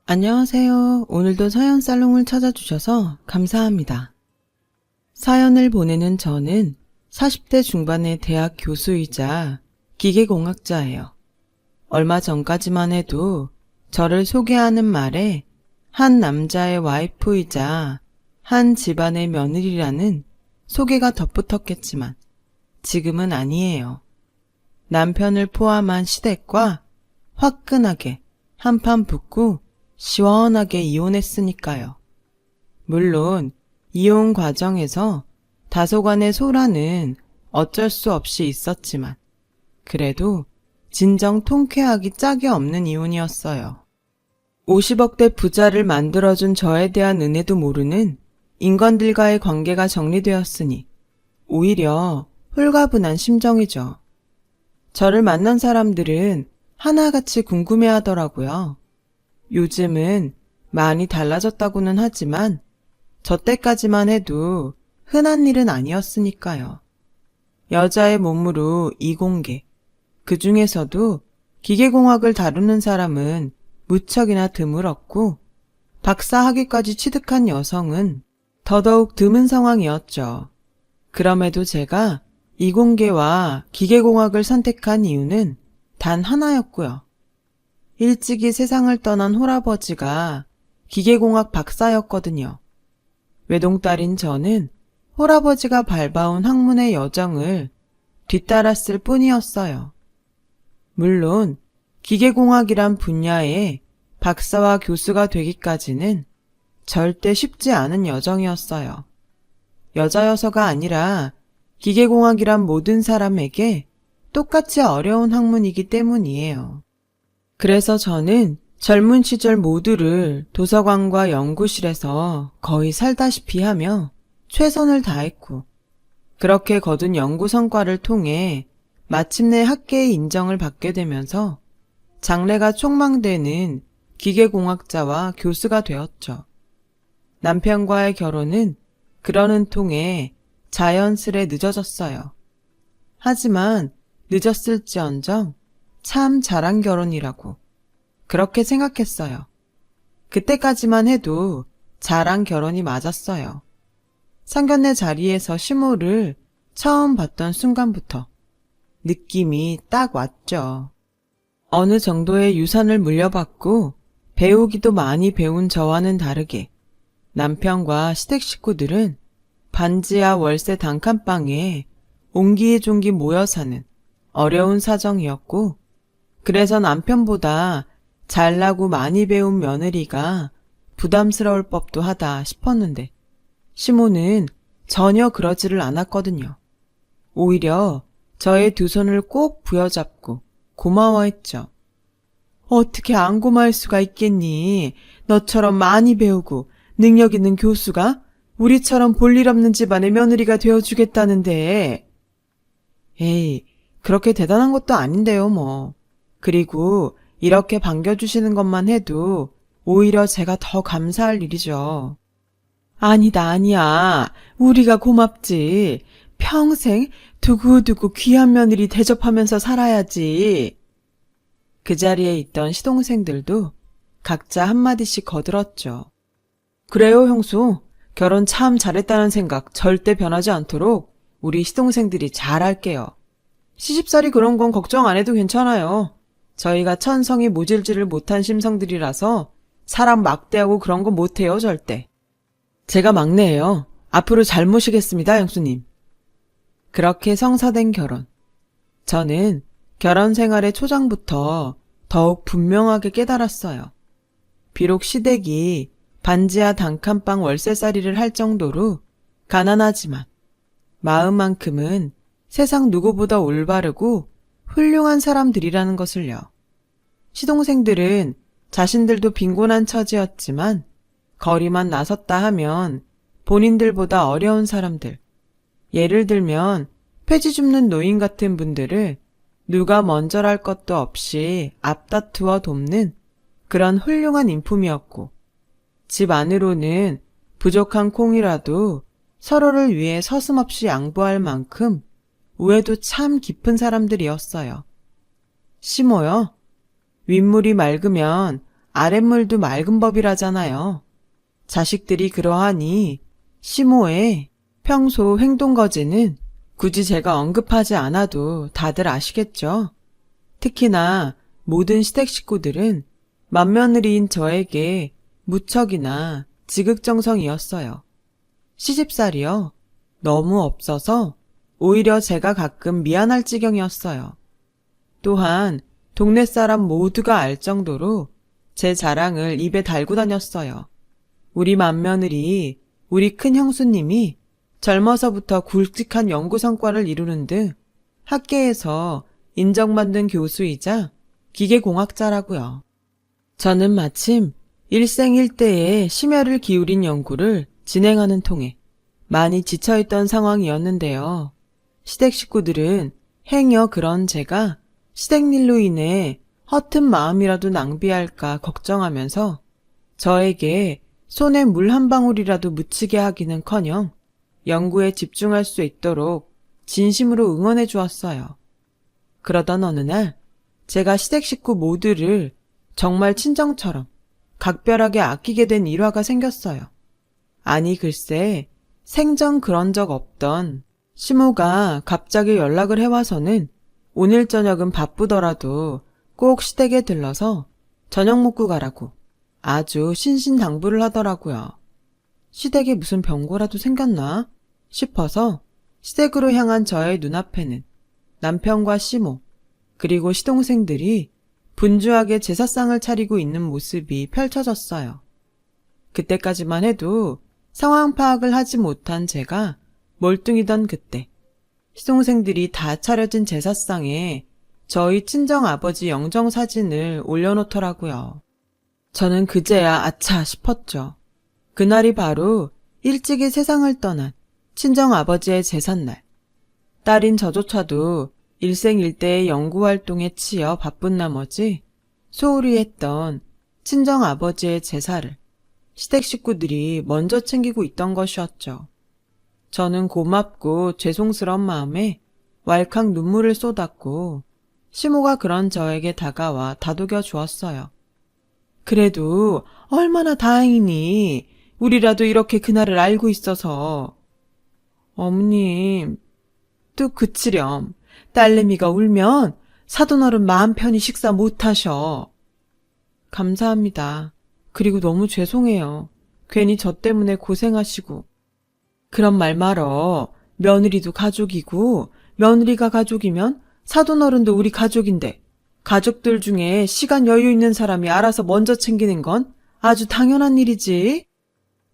안녕하세요. 오늘도 사연살롱을 찾아주셔서 감사합니다. 사연을 보내는 저는 40대 중반의 대학 교수이자 기계공학자예요. 얼마 전까지만 해도 저를 소개하는 말에 한 남자의 와이프이자 한 집안의 며느리라는 소개가 덧붙었겠지만 지금은 아니에요. 남편을 포함한 시댁과 화끈하게 한판 붙고 시원하게 이혼했으니까요. 물론 이혼 과정에서 다소간의 소란은 어쩔 수 없이 있었지만 그래도 진정 통쾌하기 짝이 없는 이혼이었어요. 50억대 부자를 만들어준 저에 대한 은혜도 모르는 인간들과의 관계가 정리되었으니 오히려 홀가분한 심정이죠. 저를 만난 사람들은 하나같이 궁금해하더라고요. 요즘은 많이 달라졌다고는 하지만 저 때까지만 해도 흔한 일은 아니었으니까요. 여자의 몸으로 이공계, 그 중에서도 기계공학을 다루는 사람은 무척이나 드물었고 박사 학위까지 취득한 여성은 더더욱 드문 상황이었죠. 그럼에도 제가 이공계와 기계공학을 선택한 이유는 단 하나였고요. 일찍이 세상을 떠난 홀아버지가 기계공학 박사였거든요. 외동딸인 저는 홀아버지가 밟아온 학문의 여정을 뒤따랐을 뿐이었어요. 물론 기계공학이란 분야에 박사와 교수가 되기까지는 절대 쉽지 않은 여정이었어요. 여자여서가 아니라 기계공학이란 모든 사람에게 똑같이 어려운 학문이기 때문이에요. 그래서 저는 젊은 시절 모두를 도서관과 연구실에서 거의 살다시피 하며 최선을 다했고 그렇게 거둔 연구 성과를 통해 마침내 학계의 인정을 받게 되면서 장래가 촉망되는 기계공학자와 교수가 되었죠. 남편과의 결혼은 그러는 통에 자연스레 늦어졌어요. 하지만 늦었을지언정 참 잘한 결혼이라고 그렇게 생각했어요. 그때까지만 해도 잘한 결혼이 맞았어요. 상견례 자리에서 시모를 처음 봤던 순간부터 느낌이 딱 왔죠. 어느 정도의 유산을 물려받고 배우기도 많이 배운 저와는 다르게 남편과 시댁 식구들은 반지하 월세 단칸방에 옹기종기 모여 사는 어려운 사정이었고 그래서 남편보다 잘나고 많이 배운 며느리가 부담스러울 법도 하다 싶었는데 시모는 전혀 그러지를 않았거든요. 오히려 저의 두 손을 꼭 부여잡고 고마워했죠. 어떻게 안 고마울 수가 있겠니? 너처럼 많이 배우고 능력 있는 교수가 우리처럼 볼일 없는 집안의 며느리가 되어주겠다는데. 에이, 그렇게 대단한 것도 아닌데요, 뭐. 그리고 이렇게 반겨주시는 것만 해도 오히려 제가 더 감사할 일이죠. 아니다, 아니야. 우리가 고맙지. 평생 두고두고 귀한 며느리 대접하면서 살아야지. 그 자리에 있던 시동생들도 각자 한마디씩 거들었죠. 그래요, 형수. 결혼 참 잘했다는 생각 절대 변하지 않도록 우리 시동생들이 잘할게요. 시집살이 그런 건 걱정 안 해도 괜찮아요. 저희가 천성이 모질지를 못한 심성들이라서 사람 막대하고 그런 거 못해요, 절대. 제가 막내예요. 앞으로 잘 모시겠습니다, 형수님. 그렇게 성사된 결혼. 저는 결혼 생활의 초장부터 더욱 분명하게 깨달았어요. 비록 시댁이 반지하 단칸방 월세살이를 할 정도로 가난하지만 마음만큼은 세상 누구보다 올바르고 훌륭한 사람들이라는 것을요. 시동생들은 자신들도 빈곤한 처지였지만 거리만 나섰다 하면 본인들보다 어려운 사람들, 예를 들면 폐지 줍는 노인 같은 분들을 누가 먼저랄 것도 없이 앞다투어 돕는 그런 훌륭한 인품이었고 집 안으로는 부족한 콩이라도 서로를 위해 서슴없이 양보할 만큼 우애도 참 깊은 사람들이었어요. 시모요. 윗물이 맑으면 아랫물도 맑은 법이라잖아요. 자식들이 그러하니 시모의 평소 행동 거지는 굳이 제가 언급하지 않아도 다들 아시겠죠. 특히나 모든 시댁 식구들은 맏며느리인 저에게 무척이나 지극정성이었어요. 시집살이요. 너무 없어서 오히려 제가 가끔 미안할 지경이었어요. 또한 동네 사람 모두가 알 정도로 제 자랑을 입에 달고 다녔어요. 우리 맏며느리, 우리 큰 형수님이 젊어서부터 굵직한 연구 성과를 이루는 등 학계에서 인정받는 교수이자 기계공학자라고요. 저는 마침 일생일대에 심혈을 기울인 연구를 진행하는 통에 많이 지쳐있던 상황이었는데요. 시댁 식구들은 행여 그런 제가 시댁일로 인해 허튼 마음이라도 낭비할까 걱정하면서 저에게 손에 물 한 방울이라도 묻히게 하기는커녕 연구에 집중할 수 있도록 진심으로 응원해 주었어요. 그러던 어느 날 제가 시댁 식구 모두를 정말 친정처럼 각별하게 아끼게 된 일화가 생겼어요. 아니 글쎄 생전 그런 적 없던 시모가 갑자기 연락을 해와서는 오늘 저녁은 바쁘더라도 꼭 시댁에 들러서 저녁 먹고 가라고 아주 신신당부를 하더라고요. 시댁에 무슨 병고라도 생겼나 싶어서 시댁으로 향한 저의 눈앞에는 남편과 시모 그리고 시동생들이 분주하게 제사상을 차리고 있는 모습이 펼쳐졌어요. 그때까지만 해도 상황 파악을 하지 못한 제가 몰뚱이던 그때 시동생들이 다 차려진 제사상에 저희 친정아버지 영정사진을 올려놓더라고요. 저는 그제야 아차 싶었죠. 그날이 바로 일찍이 세상을 떠난 친정아버지의 제삿날. 딸인 저조차도 일생일대의 연구활동에 치여 바쁜 나머지 소홀히 했던 친정아버지의 제사를 시댁 식구들이 먼저 챙기고 있던 것이었죠. 저는 고맙고 죄송스러운 마음에 왈칵 눈물을 쏟았고 시모가 그런 저에게 다가와 다독여 주었어요. 그래도 얼마나 다행이니 우리라도 이렇게 그날을 알고 있어서. 어머님, 뚝 그치렴. 딸내미가 울면 사돈어른 마음 편히 식사 못하셔. 감사합니다. 그리고 너무 죄송해요. 괜히 저 때문에 고생하시고. 그런 말 말어. 며느리도 가족이고 며느리가 가족이면 사돈어른도 우리 가족인데 가족들 중에 시간 여유 있는 사람이 알아서 먼저 챙기는 건 아주 당연한 일이지.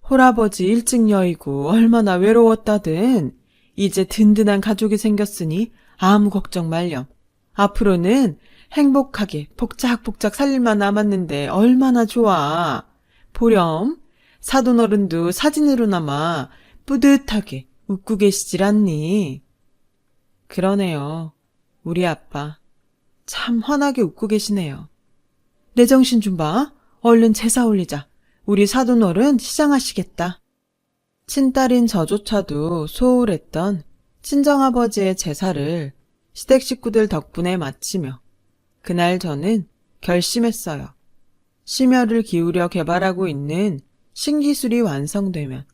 홀아버지 일찍 여의고 얼마나 외로웠다든 이제 든든한 가족이 생겼으니 아무 걱정 말렴. 앞으로는 행복하게 복작복작 살 일만 남았는데 얼마나 좋아. 보렴. 사돈어른도 사진으로나마 뿌듯하게 웃고 계시질 않니? 그러네요. 우리 아빠. 참 환하게 웃고 계시네요. 내 정신 좀 봐. 얼른 제사 올리자. 우리 사돈어른 시장하시겠다. 친딸인 저조차도 소홀했던 친정아버지의 제사를 시댁 식구들 덕분에 마치며 그날 저는 결심했어요. 심혈을 기울여 개발하고 있는 신기술이 완성되면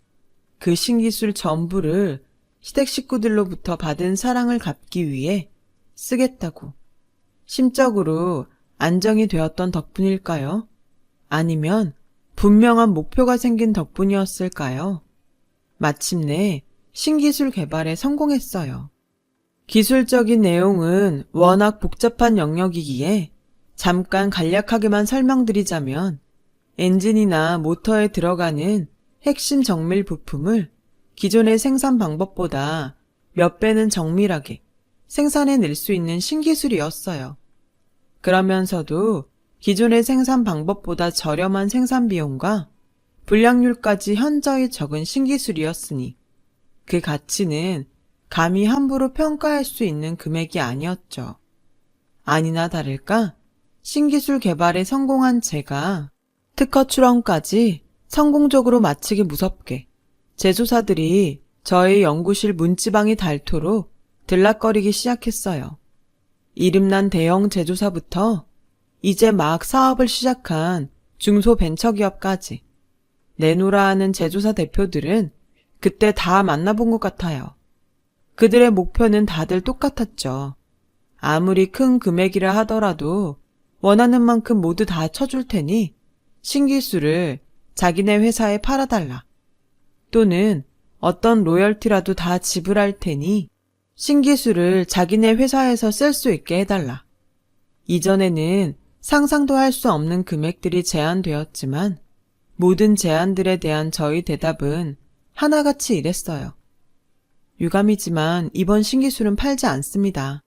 그 신기술 전부를 시댁 식구들로부터 받은 사랑을 갚기 위해 쓰겠다고. 심적으로 안정이 되었던 덕분일까요? 아니면 분명한 목표가 생긴 덕분이었을까요? 마침내 신기술 개발에 성공했어요. 기술적인 내용은 워낙 복잡한 영역이기에 잠깐 간략하게만 설명드리자면 엔진이나 모터에 들어가는 핵심 정밀 부품을 기존의 생산 방법보다 몇 배는 정밀하게 생산해낼 수 있는 신기술이었어요. 그러면서도 기존의 생산 방법보다 저렴한 생산 비용과 불량률까지 현저히 적은 신기술이었으니 그 가치는 감히 함부로 평가할 수 있는 금액이 아니었죠. 아니나 다를까 신기술 개발에 성공한 제가 특허 출원까지 성공적으로 마치기 무섭게 제조사들이 저의 연구실 문지방이 닳도록 들락거리기 시작했어요. 이름난 대형 제조사부터 이제 막 사업을 시작한 중소벤처기업까지 내노라 하는 제조사 대표들은 그때 다 만나본 것 같아요. 그들의 목표는 다들 똑같았죠. 아무리 큰 금액이라 하더라도 원하는 만큼 모두 다 쳐줄 테니 신기술을 자기네 회사에 팔아달라. 또는 어떤 로열티라도 다 지불할 테니 신기술을 자기네 회사에서 쓸 수 있게 해달라. 이전에는 상상도 할 수 없는 금액들이 제안되었지만 모든 제안들에 대한 저희 대답은 하나같이 이랬어요. 유감이지만 이번 신기술은 팔지 않습니다.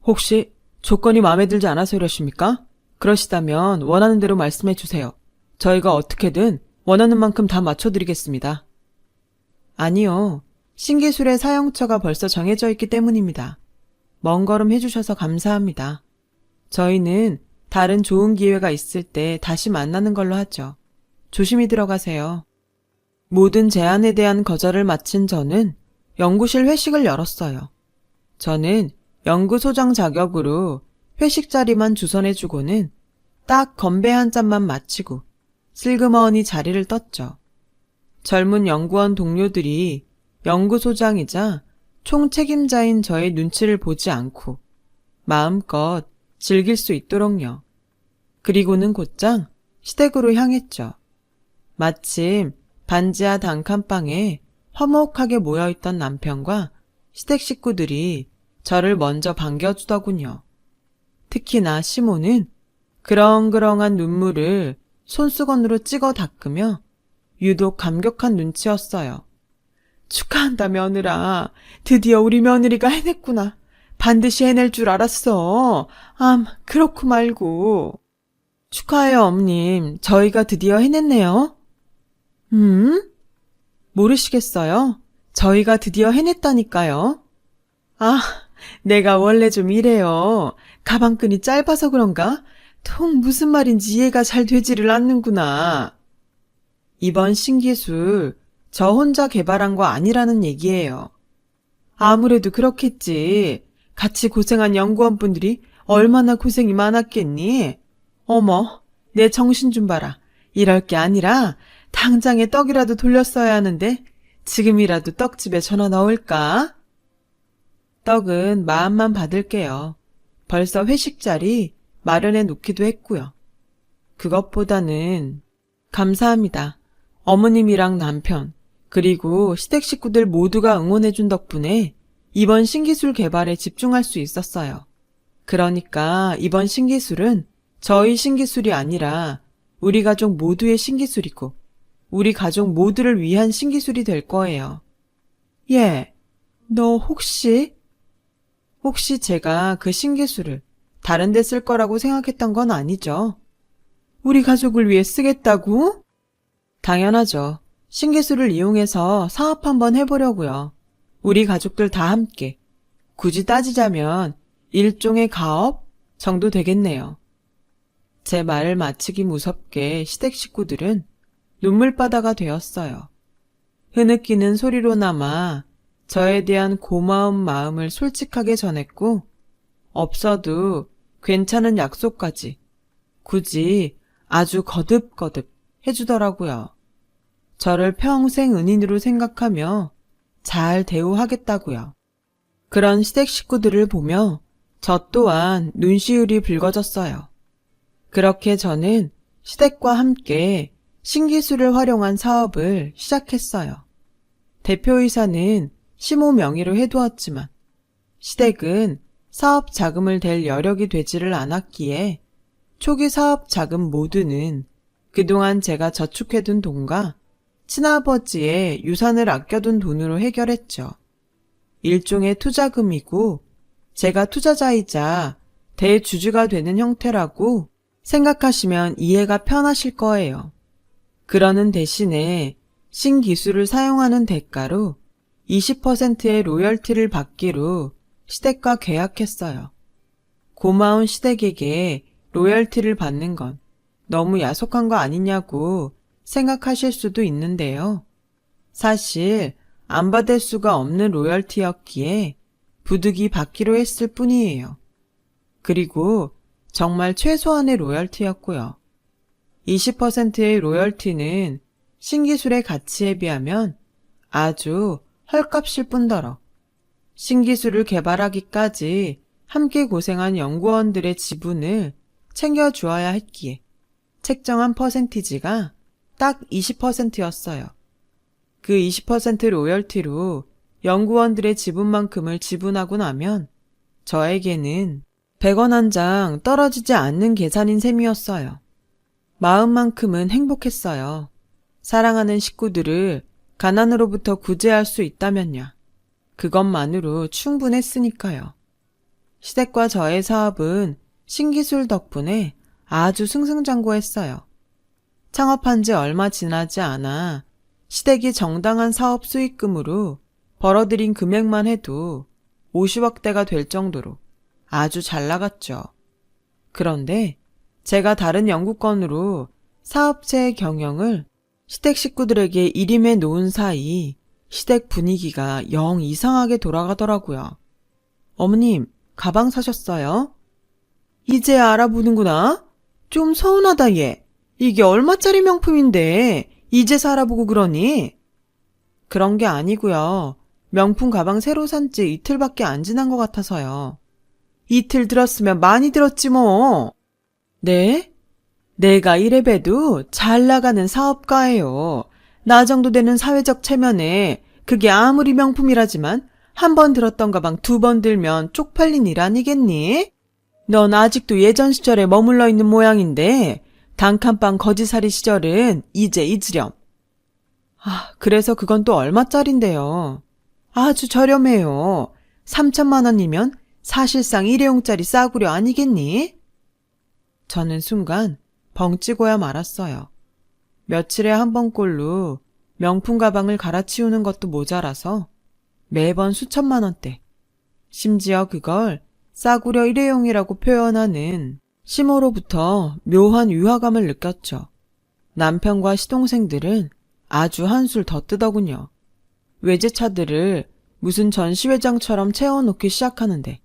혹시 조건이 마음에 들지 않아서 이러십니까? 그러시다면 원하는 대로 말씀해 주세요. 저희가 어떻게든 원하는 만큼 다 맞춰드리겠습니다. 아니요. 신기술의 사용처가 벌써 정해져 있기 때문입니다. 먼 걸음 해주셔서 감사합니다. 저희는 다른 좋은 기회가 있을 때 다시 만나는 걸로 하죠. 조심히 들어가세요. 모든 제안에 대한 거절을 마친 저는 연구실 회식을 열었어요. 저는 연구소장 자격으로 회식 자리만 주선해주고는 딱 건배 한 잔만 마치고 슬그머니 자리를 떴죠. 젊은 연구원 동료들이 연구소장이자 총책임자인 저의 눈치를 보지 않고 마음껏 즐길 수 있도록요. 그리고는 곧장 시댁으로 향했죠. 마침 반지하 단칸방에 화목하게 모여있던 남편과 시댁 식구들이 저를 먼저 반겨주더군요. 특히나 시모는 그렁그렁한 눈물을 손수건으로 찍어 닦으며 유독 감격한 눈치였어요. 축하한다 며느라. 드디어 우리 며느리가 해냈구나. 반드시 해낼 줄 알았어. 그렇고 말고. 축하해요 엄님. 저희가 드디어 해냈네요. 모르시겠어요? 저희가 드디어 해냈다니까요. 내가 원래 좀 이래요. 가방끈이 짧아서 그런가? 통 무슨 말인지 이해가 잘 되지를 않는구나. 이번 신기술 저 혼자 개발한 거 아니라는 얘기예요. 아무래도 그렇겠지. 같이 고생한 연구원분들이 얼마나 고생이 많았겠니? 어머, 내 정신 좀 봐라. 이럴 게 아니라 당장에 떡이라도 돌렸어야 하는데 지금이라도 떡집에 전화 넣을까? 떡은 마음만 받을게요. 벌써 회식 자리 마련해 놓기도 했고요. 그것보다는 감사합니다. 어머님이랑 남편, 그리고 시댁 식구들 모두가 응원해준 덕분에 이번 신기술 개발에 집중할 수 있었어요. 그러니까 이번 신기술은 저희 신기술이 아니라 우리 가족 모두의 신기술이고 우리 가족 모두를 위한 신기술이 될 거예요. 예, 너 혹시 제가 그 신기술을 다른 데 쓸 거라고 생각했던 건 아니죠? 우리 가족을 위해 쓰겠다고? 당연하죠. 신기술을 이용해서 사업 한번 해보려고요. 우리 가족들 다 함께. 굳이 따지자면 일종의 가업 정도 되겠네요. 제 말을 마치기 무섭게 시댁 식구들은 눈물바다가 되었어요. 흐느끼는 소리로나마 저에 대한 고마운 마음을 솔직하게 전했고 없어도 괜찮은 약속까지 굳이 아주 거듭거듭 해주더라고요. 저를 평생 은인으로 생각하며 잘 대우하겠다고요. 그런 시댁 식구들을 보며 저 또한 눈시울이 붉어졌어요. 그렇게 저는 시댁과 함께 신기술을 활용한 사업을 시작했어요. 대표이사는 시모 명의로 해두었지만 시댁은 사업 자금을 댈 여력이 되지를 않았기에 초기 사업 자금 모두는 그동안 제가 저축해둔 돈과 친아버지의 유산을 아껴둔 돈으로 해결했죠. 일종의 투자금이고 제가 투자자이자 대주주가 되는 형태라고 생각하시면 이해가 편하실 거예요. 그러는 대신에 신기술을 사용하는 대가로 20%의 로열티를 받기로 시댁과 계약했어요. 고마운 시댁에게 로열티를 받는 건 너무 야속한 거 아니냐고 생각하실 수도 있는데요. 사실 안 받을 수가 없는 로열티였기에 부득이 받기로 했을 뿐이에요. 그리고 정말 최소한의 로열티였고요. 20%의 로열티는 신기술의 가치에 비하면 아주 헐값일 뿐더러 신기술을 개발하기까지 함께 고생한 연구원들의 지분을 챙겨주어야 했기에 책정한 퍼센티지가 딱 20%였어요. 그 20% 로열티로 연구원들의 지분만큼을 지분하고 나면 저에게는 100원 한 장 떨어지지 않는 계산인 셈이었어요. 마음만큼은 행복했어요. 사랑하는 식구들을 가난으로부터 구제할 수 있다면야. 그것만으로 충분했으니까요. 시댁과 저의 사업은 신기술 덕분에 아주 승승장구했어요. 창업한 지 얼마 지나지 않아 시댁이 정당한 사업 수익금으로 벌어들인 금액만 해도 50억대가 될 정도로 아주 잘 나갔죠. 그런데 제가 다른 영구권으로 사업체의 경영을 시댁 식구들에게 일임해 놓은 사이 시댁 분위기가 영 이상하게 돌아가더라고요. 어머님, 가방 사셨어요? 이제 알아보는구나? 좀 서운하다 얘. 이게 얼마짜리 명품인데 이제서 알아보고 그러니? 그런 게 아니고요. 명품 가방 새로 산 지 이틀밖에 안 지난 것 같아서요. 이틀 들었으면 많이 들었지 뭐. 네? 내가 이래봬도 잘 나가는 사업가예요. 나 정도 되는 사회적 체면에 그게 아무리 명품이라지만 한 번 들었던 가방 2번 들면 쪽팔린 일 아니겠니? 넌 아직도 예전 시절에 머물러 있는 모양인데 단칸방 거지살이 시절은 이제 잊으렴. 그래서 그건 또 얼마짜린데요? 아주 저렴해요. 3천만 원이면 사실상 일회용짜리 싸구려 아니겠니? 저는 순간 벙찌고야 말았어요. 며칠에 한 번꼴로 명품 가방을 갈아치우는 것도 모자라서 매번 수천만 원대. 심지어 그걸 싸구려 일회용이라고 표현하는 시모로부터 묘한 위화감을 느꼈죠. 남편과 시동생들은 아주 한술 더 뜨더군요. 외제차들을 무슨 전시회장처럼 채워놓기 시작하는데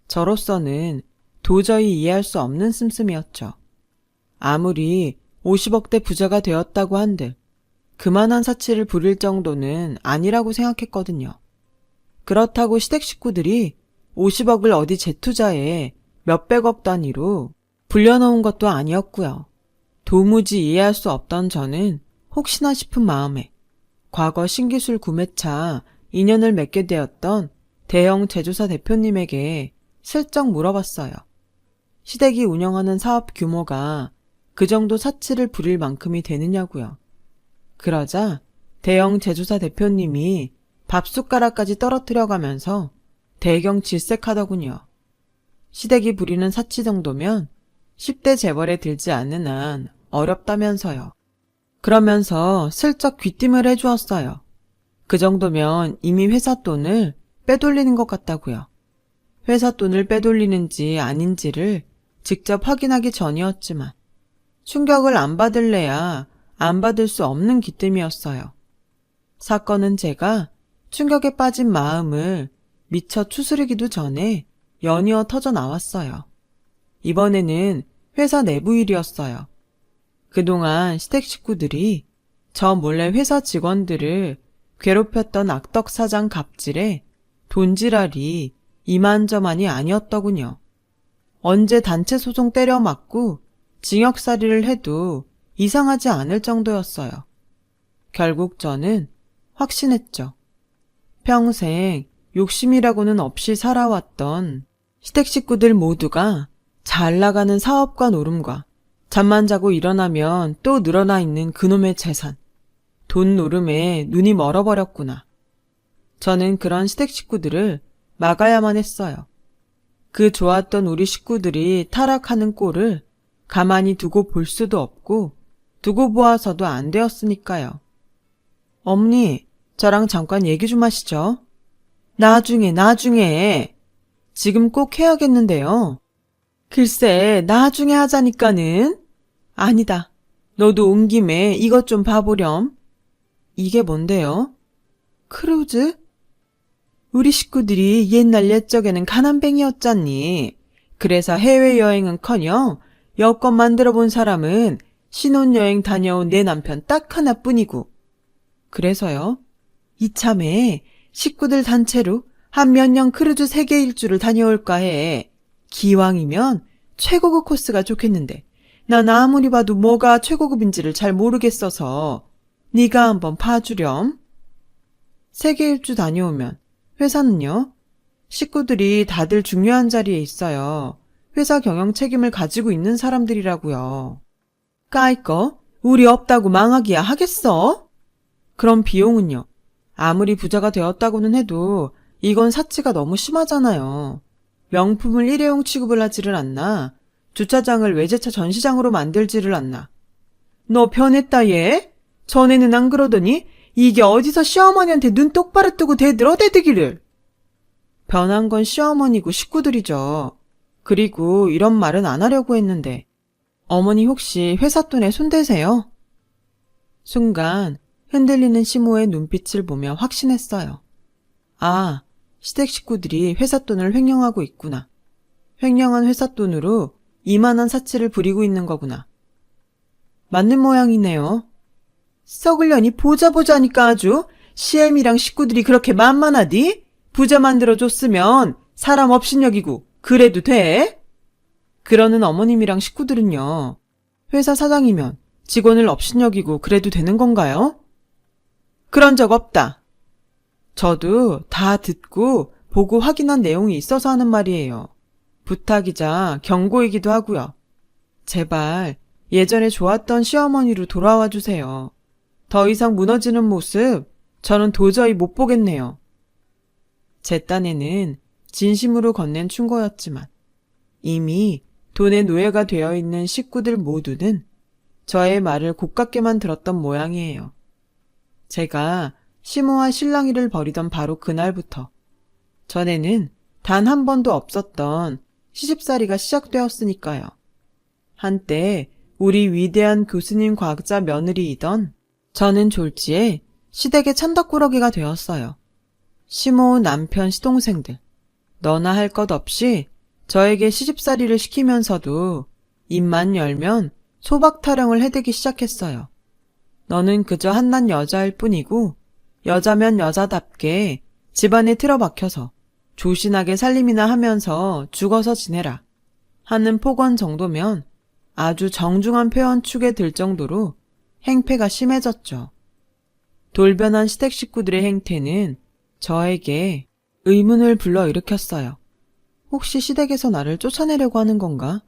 저로서는 도저히 이해할 수 없는 씀씀이었죠. 아무리 50억대 부자가 되었다고 한들 그만한 사치를 부릴 정도는 아니라고 생각했거든요. 그렇다고 시댁 식구들이 50억을 어디 재투자에 몇백억 단위로 불려놓은 것도 아니었고요. 도무지 이해할 수 없던 저는 혹시나 싶은 마음에 과거 신기술 구매차 인연을 맺게 되었던 대형 제조사 대표님에게 슬쩍 물어봤어요. 시댁이 운영하는 사업 규모가 그 정도 사치를 부릴 만큼이 되느냐고요. 그러자 대형 제조사 대표님이 밥숟가락까지 떨어뜨려가면서 대경 질색하더군요. 시댁이 부리는 사치 정도면 10대 재벌에 들지 않는 한 어렵다면서요. 그러면서 슬쩍 귀띔을 해주었어요. 그 정도면 이미 회사 돈을 빼돌리는 것 같다고요. 회사 돈을 빼돌리는지 아닌지를 직접 확인하기 전이었지만 충격을 안 받을래야 안 받을 수 없는 기뜸이었어요. 사건은 제가 충격에 빠진 마음을 미처 추스르기도 전에 연이어 터져 나왔어요. 이번에는 회사 내부 일이었어요. 그동안 시댁 식구들이 저 몰래 회사 직원들을 괴롭혔던 악덕 사장 갑질에 돈지랄이 이만저만이 아니었더군요. 언제 단체 소송 때려 맞고 징역살이를 해도 이상하지 않을 정도였어요. 결국 저는 확신했죠. 평생 욕심이라고는 없이 살아왔던 시댁 식구들 모두가 잘 나가는 사업가 노름과 잠만 자고 일어나면 또 늘어나 있는 그놈의 재산, 돈 노름에 눈이 멀어버렸구나. 저는 그런 시댁 식구들을 막아야만 했어요. 그 좋았던 우리 식구들이 타락하는 꼴을 가만히 두고 볼 수도 없고 두고 보아서도 안 되었으니까요. 어머니, 저랑 잠깐 얘기 좀 하시죠. 나중에. 지금 꼭 해야겠는데요. 글쎄, 나중에 하자니까는. 아니다. 너도 온 김에 이것 좀 봐보렴. 이게 뭔데요? 크루즈? 우리 식구들이 옛날 옛적에는 가난뱅이였잖니. 그래서 해외여행은커녕 여권 만들어 본 사람은 신혼여행 다녀온 내 남편 딱 하나뿐이고. 그래서요. 이참에 식구들 단체로 한 몇 년 크루즈 세계 일주를 다녀올까 해. 기왕이면 최고급 코스가 좋겠는데 난 아무리 봐도 뭐가 최고급인지를 잘 모르겠어서 네가 한번 봐주렴. 세계 일주 다녀오면 회사는요? 식구들이 다들 중요한 자리에 있어요. 회사 경영 책임을 가지고 있는 사람들이라고요. 까이꺼? 우리 없다고 망하기야 하겠어? 그럼 비용은요? 아무리 부자가 되었다고는 해도 이건 사치가 너무 심하잖아요. 명품을 일회용 취급을 하지를 않나? 주차장을 외제차 전시장으로 만들지를 않나? 너 변했다 얘? 전에는 안 그러더니 이게 어디서 시어머니한테 눈 똑바로 뜨고 대들기를. 변한 건 시어머니고 식구들이죠. 그리고 이런 말은 안 하려고 했는데 어머니 혹시 회사 돈에 손대세요? 순간 흔들리는 시모의 눈빛을 보며 확신했어요. 아, 시댁 식구들이 회사 돈을 횡령하고 있구나. 횡령한 회사 돈으로 이만한 사치를 부리고 있는 거구나. 맞는 모양이네요. 썩으려니 보자니까 아주 시엠이랑 식구들이 그렇게 만만하디? 부자 만들어줬으면 사람 업신여기고 그래도 돼? 그러는 어머님이랑 식구들은요. 회사 사장이면 직원을 업신여기고 그래도 되는 건가요? 그런 적 없다. 저도 다 듣고 보고 확인한 내용이 있어서 하는 말이에요. 부탁이자 경고이기도 하고요. 제발 예전에 좋았던 시어머니로 돌아와 주세요. 더 이상 무너지는 모습 저는 도저히 못 보겠네요. 제 딴에는 진심으로 건넨 충고였지만 이미 돈의 노예가 되어 있는 식구들 모두는 저의 말을 고깝게만 들었던 모양이에요. 제가 시모와 실랑이를 벌이던 바로 그날부터 전에는 단 한 번도 없었던 시집살이가 시작되었으니까요. 한때 우리 위대한 교수님 과학자 며느리이던 저는 졸지에 시댁의 찬덕꾸러기가 되었어요. 시모 남편 시동생들 너나 할 것 없이 저에게 시집살이를 시키면서도 입만 열면 소박 타령을 해대기 시작했어요. 너는 그저 한낱 여자일 뿐이고 여자면 여자답게 집안에 틀어박혀서 조신하게 살림이나 하면서 죽어서 지내라 하는 폭언 정도면 아주 정중한 표현 축에 들 정도로 행패가 심해졌죠. 돌변한 시댁 식구들의 행태는 저에게 의문을 불러일으켰어요. 혹시 시댁에서 나를 쫓아내려고 하는 건가?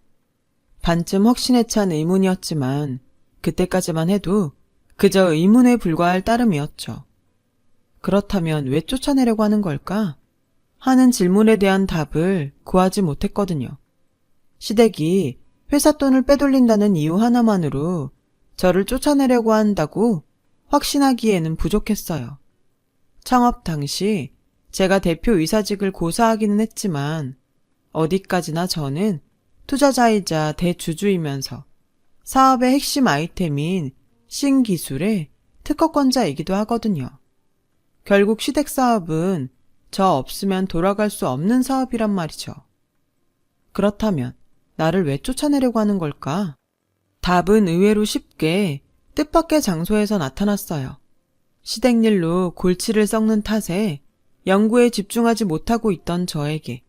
반쯤 확신에 찬 의문이었지만 그때까지만 해도 그저 의문에 불과할 따름이었죠. 그렇다면 왜 쫓아내려고 하는 걸까? 하는 질문에 대한 답을 구하지 못했거든요. 시댁이 회사 돈을 빼돌린다는 이유 하나만으로 저를 쫓아내려고 한다고 확신하기에는 부족했어요. 창업 당시 제가 대표이사직을 고사하기는 했지만 어디까지나 저는 투자자이자 대주주이면서 사업의 핵심 아이템인 신기술의 특허권자이기도 하거든요. 결국 시댁 사업은 저 없으면 돌아갈 수 없는 사업이란 말이죠. 그렇다면 나를 왜 쫓아내려고 하는 걸까? 답은 의외로 쉽게 뜻밖의 장소에서 나타났어요. 시댁 일로 골치를 썩는 탓에 연구에 집중하지 못하고 있던 저에게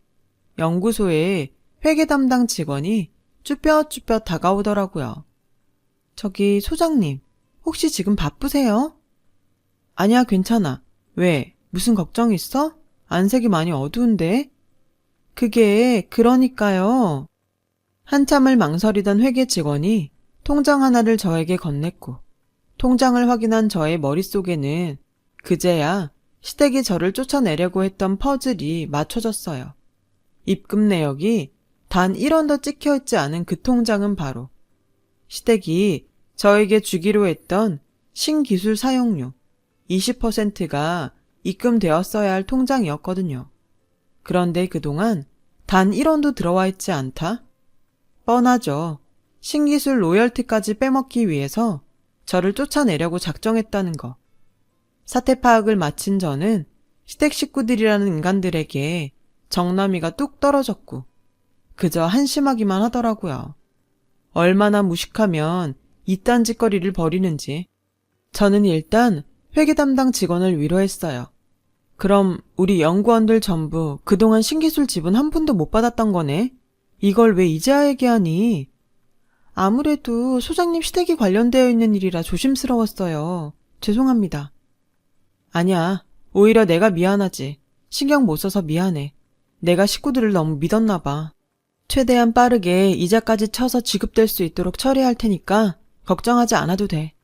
연구소에 회계 담당 직원이 쭈뼛쭈뼛 다가오더라고요. 저기 소장님, 혹시 지금 바쁘세요? 아니야, 괜찮아. 왜? 무슨 걱정 있어? 안색이 많이 어두운데? 그게 그러니까요. 한참을 망설이던 회계 직원이 통장 하나를 저에게 건넸고 통장을 확인한 저의 머릿속에는 그제야 시댁이 저를 쫓아내려고 했던 퍼즐이 맞춰졌어요. 입금 내역이 단 1원도 찍혀있지 않은 그 통장은 바로 시댁이 저에게 주기로 했던 신기술 사용료 20%가 입금되었어야 할 통장이었거든요. 그런데 그동안 단 1원도 들어와 있지 않다? 뻔하죠. 신기술 로열티까지 빼먹기 위해서 저를 쫓아내려고 작정했다는 거. 사태 파악을 마친 저는 시댁 식구들이라는 인간들에게 정남이가 뚝 떨어졌고 그저 한심하기만 하더라고요. 얼마나 무식하면 이딴 짓거리를 벌이는지. 저는 일단 회계 담당 직원을 위로했어요. 그럼 우리 연구원들 전부 그동안 신기술 지분 한 푼도 못 받았던 거네? 이걸 왜 이제야 얘기하니? 아무래도 소장님 시댁이 관련되어 있는 일이라 조심스러웠어요. 죄송합니다. 아니야. 오히려 내가 미안하지. 신경 못 써서 미안해. 내가 식구들을 너무 믿었나 봐. 최대한 빠르게 이자까지 쳐서 지급될 수 있도록 처리할 테니까 걱정하지 않아도 돼.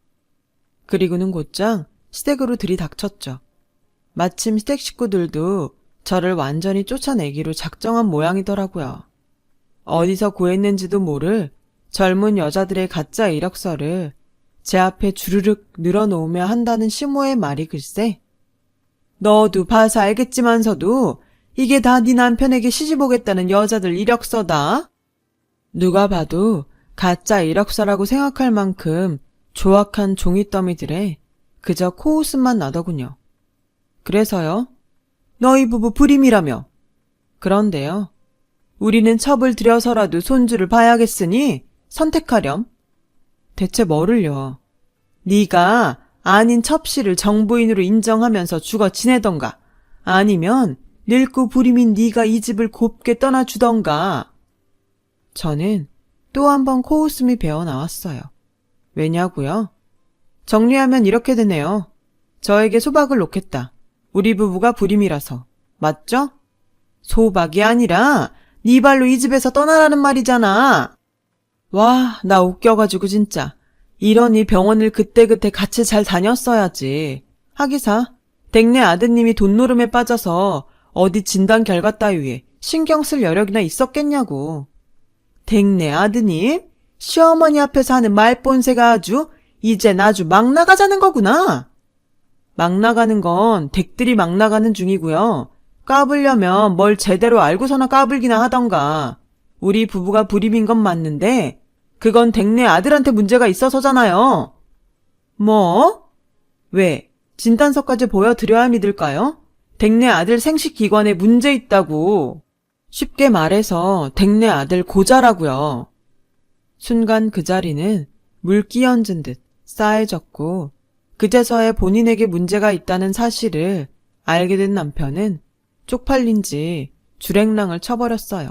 그리고는 곧장 시댁으로 들이닥쳤죠. 마침 시댁 식구들도 저를 완전히 쫓아내기로 작정한 모양이더라고요. 어디서 구했는지도 모를 젊은 여자들의 가짜 이력서를 제 앞에 주르륵 늘어놓으며 한다는 시모의 말이 글쎄. 너도 봐서 알겠지만서도 이게 다 네 남편에게 시집 오겠다는 여자들 이력서다. 누가 봐도 가짜 이력서라고 생각할 만큼 조악한 종이더미들에 그저 코웃음만 나더군요. 그래서요? 너희 부부 불임이라며. 그런데요. 우리는 첩을 들여서라도 손주를 봐야겠으니 선택하렴. 대체 뭐를요? 네가 아닌 첩씨를 정부인으로 인정하면서 죽어 지내던가 아니면 늙고 부림인 네가 이 집을 곱게 떠나주던가. 저는 또 한 번 코웃음이 배어나왔어요. 왜냐고요? 정리하면 이렇게 되네요. 저에게 소박을 놓겠다. 우리 부부가 불임이라서. 맞죠? 소박이 아니라 네 발로 이 집에서 떠나라는 말이잖아. 와, 나 웃겨가지고 진짜. 이러니 병원을 그때그때 같이 잘 다녔어야지. 하기사 댁내 아드님이 돈노름에 빠져서 어디 진단 결과 따위에 신경 쓸 여력이나 있었겠냐고. 댁내 아드님? 시어머니 앞에서 하는 말본새가 이젠 아주 막 나가자는 거구나. 막 나가는 건 댁들이 막 나가는 중이고요. 까불려면 뭘 제대로 알고서나 까불기나 하던가. 우리 부부가 불임인 건 맞는데 그건 댁내 아들한테 문제가 있어서잖아요. 뭐? 왜? 진단서까지 보여드려야 믿을까요? 댁내 아들 생식기관에 문제 있다고. 쉽게 말해서 댁내 아들 고자라고요. 순간 그 자리는 물기 얹은 듯 싸해졌고 그제서야 본인에게 문제가 있다는 사실을 알게 된 남편은 쪽팔린지 주랭랑을 쳐버렸어요.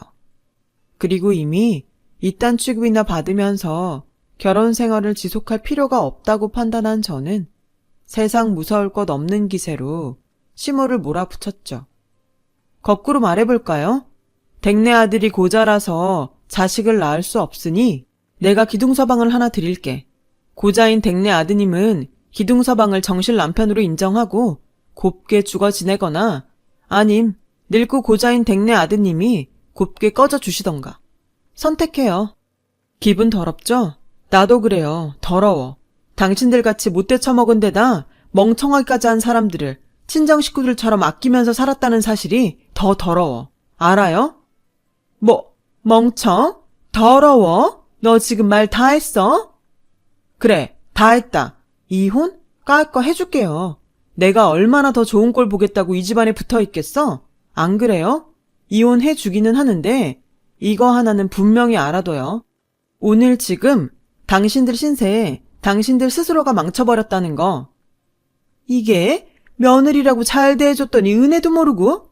그리고 이미 이딴 취급이나 받으면서 결혼 생활을 지속할 필요가 없다고 판단한 저는 세상 무서울 것 없는 기세로 시모를 몰아붙였죠. 거꾸로 말해볼까요? 댁내 아들이 고자라서 자식을 낳을 수 없으니 내가 기둥서방을 하나 드릴게. 고자인 댁내 아드님은 기둥서방을 정실 남편으로 인정하고 곱게 죽어 지내거나 아님 늙고 고자인 댁내 아드님이 곱게 꺼져 주시던가. 선택해요. 기분 더럽죠? 나도 그래요. 더러워. 당신들같이 못돼 처먹은 데다 멍청하기까지 한 사람들을 친정 식구들처럼 아끼면서 살았다는 사실이 더 더러워. 알아요? 멍청? 더러워? 너 지금 말 다 했어? 그래, 다 했다. 이혼? 까짓 거 해줄게요. 내가 얼마나 더 좋은 꼴 보겠다고 이 집안에 붙어 있겠어? 안 그래요? 이혼해주기는 하는데 이거 하나는 분명히 알아둬요. 오늘 지금 당신들 신세 당신들 스스로가 망쳐버렸다는 거. 이게 며느리라고 잘 대해줬더니 은혜도 모르고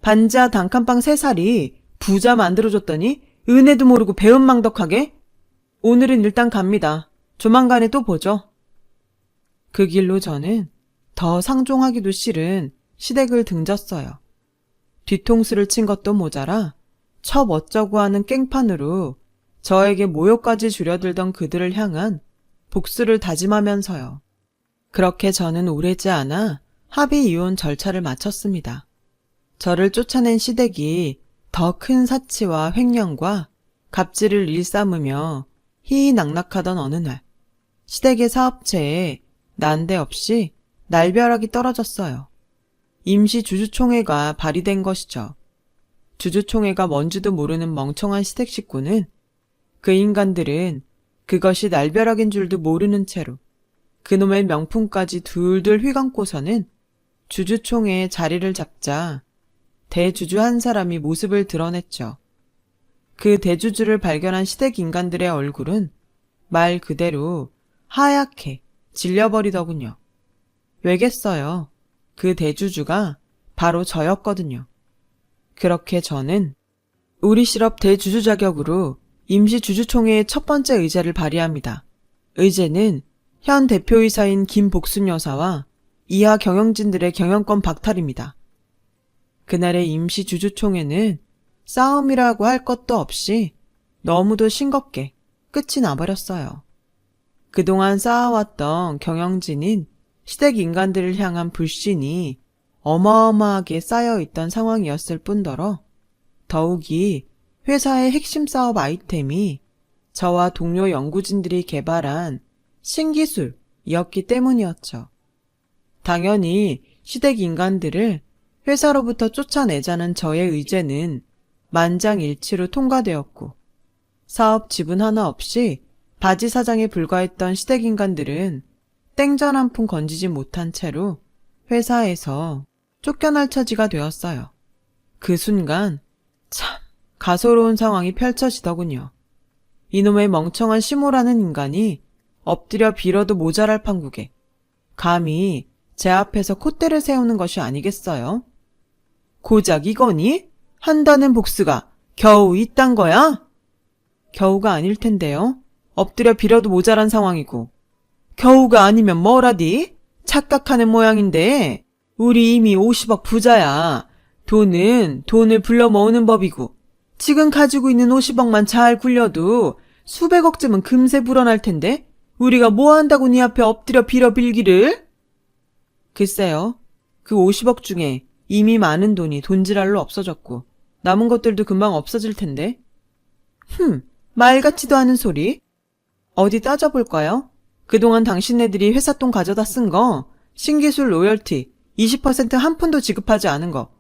반지하 단칸방 3살이 부자 만들어줬더니 은혜도 모르고 배은망덕하게? 오늘은 일단 갑니다. 조만간에 또 보죠. 그 길로 저는 더 상종하기도 싫은 시댁을 등졌어요. 뒤통수를 친 것도 모자라 첩 어쩌고 하는 깽판으로 저에게 모욕까지 줄여들던 그들을 향한 복수를 다짐하면서요. 그렇게 저는 오래지 않아 합의 이혼 절차를 마쳤습니다. 저를 쫓아낸 시댁이 더 큰 사치와 횡령과 갑질을 일삼으며 희희낙낙하던 어느 날 시댁의 사업체에 난데없이 날벼락이 떨어졌어요. 임시 주주총회가 발의된 것이죠. 주주총회가 뭔지도 모르는 멍청한 시댁 식구는 그 인간들은 그것이 날벼락인 줄도 모르는 채로 그놈의 명품까지 둘둘 휘감고서는 주주총회에 자리를 잡자 대주주 한 사람이 모습을 드러냈죠. 그 대주주를 발견한 시댁 인간들의 얼굴은 말 그대로 하얗게 질려버리더군요. 왜겠어요? 그 대주주가 바로 저였거든요. 그렇게 저는 우리 실업 대주주 자격으로 임시주주총회의 첫 번째 의제를 발의합니다. 의제는 현 대표이사인 김복순 여사와 이하 경영진들의 경영권 박탈입니다. 그날의 임시주주총회는 싸움이라고 할 것도 없이 너무도 싱겁게 끝이 나버렸어요. 그동안 쌓아왔던 경영진인 시댁 인간들을 향한 불신이 어마어마하게 쌓여있던 상황이었을 뿐더러 더욱이 회사의 핵심 사업 아이템이 저와 동료 연구진들이 개발한 신기술이었기 때문이었죠. 당연히 시댁 인간들을 회사로부터 쫓아내자는 저의 의제는 만장일치로 통과되었고 사업 지분 하나 없이 바지 사장에 불과했던 시댁 인간들은 땡전 한 푼 건지지 못한 채로 회사에서 쫓겨날 처지가 되었어요. 그 순간 참 가소로운 상황이 펼쳐지더군요. 이놈의 멍청한 시모라는 인간이 엎드려 빌어도 모자랄 판국에 감히 제 앞에서 콧대를 세우는 것이 아니겠어요? 고작 이거니? 한다는 복수가 겨우 이딴 거야? 겨우가 아닐 텐데요. 엎드려 빌어도 모자란 상황이고 겨우가 아니면 뭐라디? 착각하는 모양인데 우리 이미 50억 부자야. 돈은 돈을 불러 모으는 법이고 지금 가지고 있는 50억만 잘 굴려도 수백억쯤은 금세 불어날 텐데 우리가 뭐 한다고 네 앞에 엎드려 빌어 빌기를? 글쎄요. 그 50억 중에 이미 많은 돈이 돈지랄로 없어졌고 남은 것들도 금방 없어질 텐데. 말 같지도 않은 소리. 어디 따져볼까요? 그동안 당신네들이 회사 돈 가져다 쓴 거, 신기술 로열티 20% 한 푼도 지급하지 않은 거.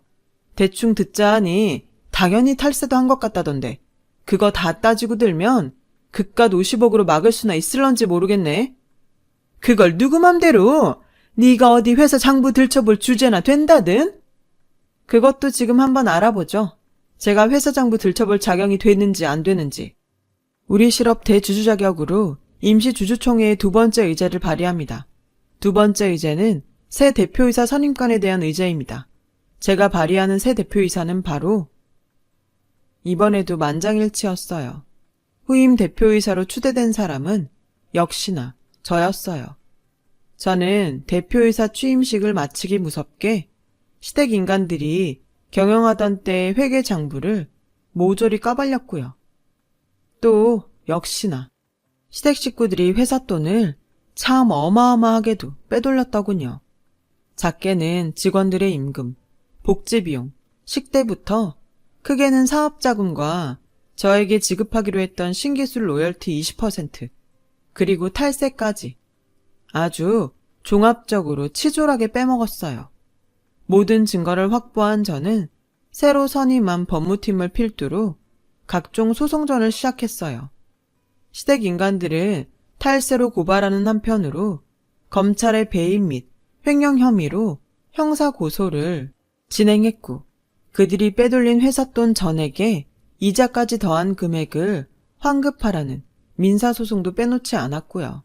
대충 듣자 하니 당연히 탈세도 한 것 같다던데. 그거 다 따지고 들면 그깟 50억으로 막을 수나 있을런지 모르겠네. 그걸 누구 맘대로 네가 어디 회사 장부 들춰볼 주제나 된다든? 그것도 지금 한번 알아보죠. 제가 회사 장부 들춰볼 자격이 되는지 안 되는지. 우리 실업 대주주 자격으로 임시주주총회의 두 번째 의제를 발의합니다. 두 번째 의제는 새 대표이사 선임권에 대한 의제입니다. 제가 발의하는 새 대표이사는 바로 이번에도 만장일치였어요. 후임 대표이사로 추대된 사람은 역시나 저였어요. 저는 대표이사 취임식을 마치기 무섭게 시댁 인간들이 경영하던 때의 회계 장부를 모조리 까발렸고요. 또 역시나 시댁 식구들이 회사 돈을 참 어마어마하게도 빼돌렸더군요. 작게는 직원들의 임금, 복지비용, 식대부터 크게는 사업자금과 저에게 지급하기로 했던 신기술 로열티 20%, 그리고 탈세까지 아주 종합적으로 치졸하게 빼먹었어요. 모든 증거를 확보한 저는 새로 선임한 법무팀을 필두로 각종 소송전을 시작했어요. 시댁 인간들을 탈세로 고발하는 한편으로 검찰의 배임 및 횡령 혐의로 형사 고소를 진행했고 그들이 빼돌린 회삿돈 전액에 이자까지 더한 금액을 환급하라는 민사소송도 빼놓지 않았고요.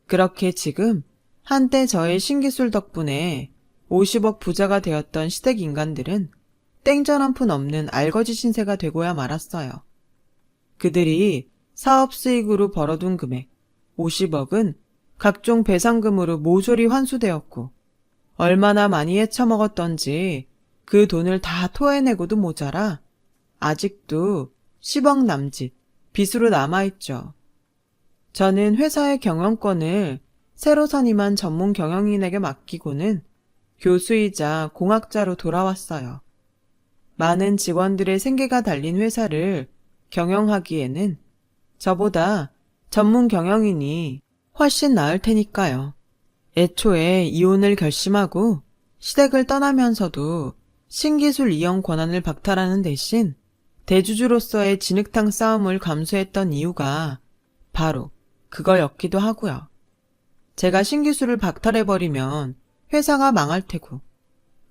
그렇게 지금 한때 저의 신기술 덕분에 50억 부자가 되었던 시댁 인간들은 땡전 한 푼 없는 알거지 신세가 되고야 말았어요. 그들이 사업 수익으로 벌어둔 금액 50억은 각종 배상금으로 모조리 환수되었고 얼마나 많이 헤쳐먹었던지 그 돈을 다 토해내고도 모자라 아직도 10억 남짓 빚으로 남아있죠. 저는 회사의 경영권을 새로 선임한 전문 경영인에게 맡기고는 교수이자 공학자로 돌아왔어요. 많은 직원들의 생계가 달린 회사를 경영하기에는 저보다 전문 경영인이 훨씬 나을 테니까요. 애초에 이혼을 결심하고 시댁을 떠나면서도 신기술 이용 권한을 박탈하는 대신 대주주로서의 진흙탕 싸움을 감수했던 이유가 바로 그거였기도 하고요. 제가 신기술을 박탈해버리면 회사가 망할 테고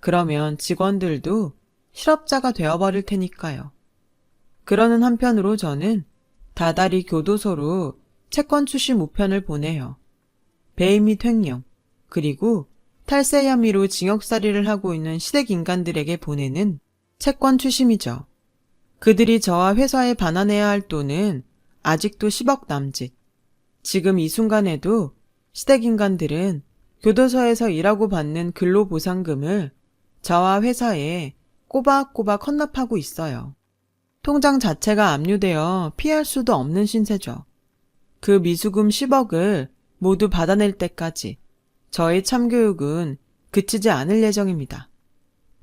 그러면 직원들도 실업자가 되어버릴 테니까요. 그러는 한편으로 저는 다달이 교도소로 채권 출시 우편을 보내요. 배임 및 횡령, 그리고 탈세 혐의로 징역살이를 하고 있는 시댁 인간들에게 보내는 채권 추심이죠. 그들이 저와 회사에 반환해야 할 돈은 아직도 10억 남짓. 지금 이 순간에도 시댁 인간들은 교도소에서 일하고 받는 근로보상금을 저와 회사에 꼬박꼬박 헌납하고 있어요. 통장 자체가 압류되어 피할 수도 없는 신세죠. 그 미수금 10억을 모두 받아낼 때까지 저의 참교육은 그치지 않을 예정입니다.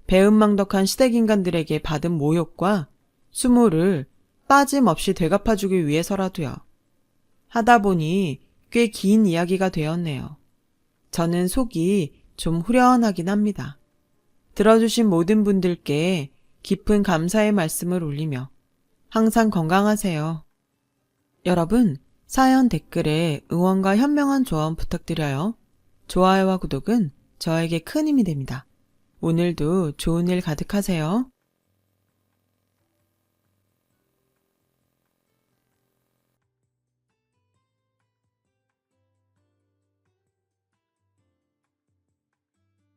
배은망덕한 시댁 인간들에게 받은 모욕과 수모를 빠짐없이 되갚아주기 위해서라도요. 하다 보니 꽤 긴 이야기가 되었네요. 저는 속이 좀 후련하긴 합니다. 들어주신 모든 분들께 깊은 감사의 말씀을 올리며 항상 건강하세요. 여러분, 사연 댓글에 응원과 현명한 조언 부탁드려요. 좋아요와 구독은 저에게 큰 힘이 됩니다. 오늘도 좋은 일 가득하세요.